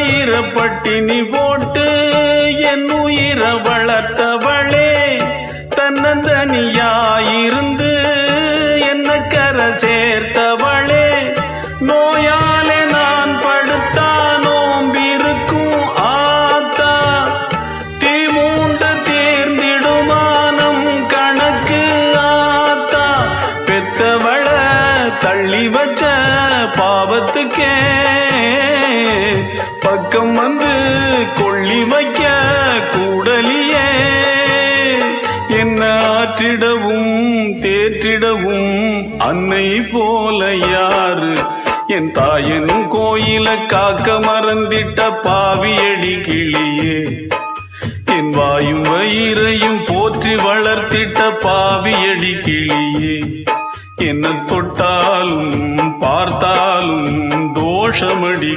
வயிற பட்டினி போட்டு என் உயிர வளர்த்தவளே, தன்னந்தனியாயிருந்து என்ன கரை சேர்த்தவளே, நோயாலே நான் படுத்தா நோம்பிருக்கும் ஆத்தா, தீ மூண்டு தீர்ந்திடுமானம் கணக்கு ஆத்தா, பெத்தவள தள்ளி வச்ச பாவத்துக்கே பக்கம் வந்து கொள்ளி வைக்க கூடலியே, என்ன ஆற்றிடவும் தேற்றிடவும் அன்னை போல யாரு, என் தாயன் கோயில காக்க மறந்திட்ட பாவியடி கிளியே, என் வாயும் வயிறையும் போற்றி வளர்த்திட்ட பாவியடி கிளியே, என்ன தொட்டாலும் பார்த்தாலும் தோஷமடி